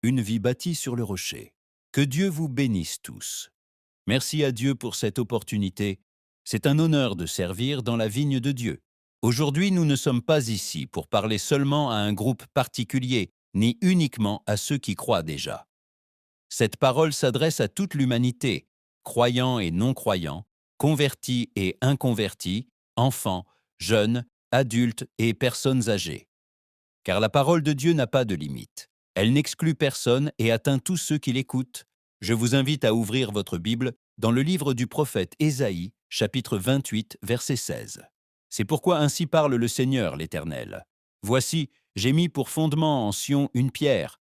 Une vie bâtie sur le rocher. Que Dieu vous bénisse tous. Merci à Dieu pour cette opportunité. C'est un honneur de servir dans la vigne de Dieu. Aujourd'hui, nous ne sommes pas ici pour parler seulement à un groupe particulier, ni uniquement à ceux qui croient déjà. Cette parole s'adresse à toute l'humanité, croyants et non-croyants, convertis et inconvertis, enfants, jeunes, adultes et personnes âgées. Car la parole de Dieu n'a pas de limite. Elle n'exclut personne et atteint tous ceux qui l'écoutent. Je vous invite à ouvrir votre Bible dans le livre du prophète Ésaïe, chapitre 28, verset 16. C'est pourquoi ainsi parle le Seigneur l'Éternel. Voici, j'ai mis pour fondement en Sion une pierre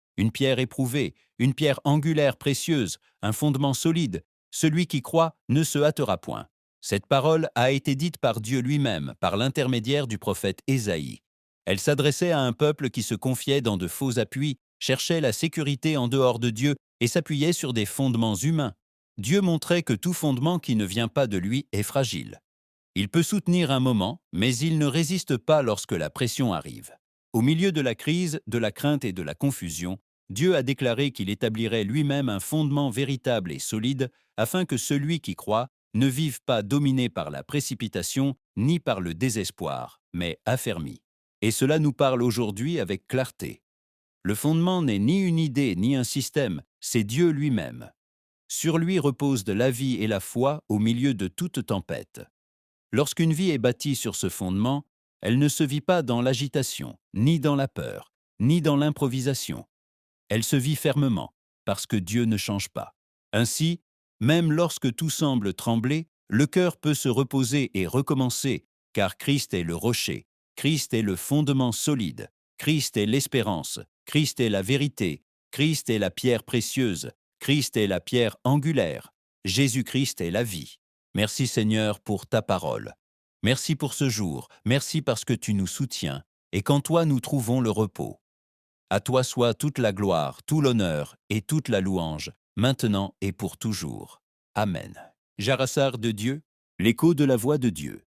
éprouvée, une pierre angulaire précieuse, un fondement solide. Celui qui croit ne se hâtera point. Cette parole a été dite par Dieu lui-même, par l'intermédiaire du prophète Ésaïe. Elle s'adressait à un peuple qui se confiait dans de faux appuis, cherchait la sécurité en dehors de Dieu et s'appuyait sur des fondements humains. Dieu montrait que tout fondement qui ne vient pas de lui est fragile. Il peut soutenir un moment, mais il ne résiste pas lorsque la pression arrive. Au milieu de la crise, de la crainte et de la confusion, Dieu a déclaré qu'il établirait lui-même un fondement véritable et solide afin que celui qui croit ne vive pas dominé par la précipitation ni par le désespoir, mais affermi. Et cela nous parle aujourd'hui avec clarté. Le fondement n'est ni une idée ni un système, c'est Dieu lui-même. Sur lui repose de la vie et la foi au milieu de toute tempête. Lorsqu'une vie est bâtie sur ce fondement, elle ne se vit pas dans l'agitation, ni dans la peur, ni dans l'improvisation. Elle se vit fermement, parce que Dieu ne change pas. Ainsi, même lorsque tout semble trembler, le cœur peut se reposer et recommencer, car Christ est le rocher, Christ est le fondement solide, Christ est l'espérance, Christ est la vérité, Christ est la pierre précieuse, Christ est la pierre angulaire, Jésus-Christ est la vie. Merci Seigneur pour ta parole. Merci pour ce jour, merci parce que tu nous soutiens, et qu'en toi nous trouvons le repos. À toi soit toute la gloire, tout l'honneur et toute la louange, maintenant et pour toujours. Amen. Jarassar de Dieu, l'écho de la voix de Dieu.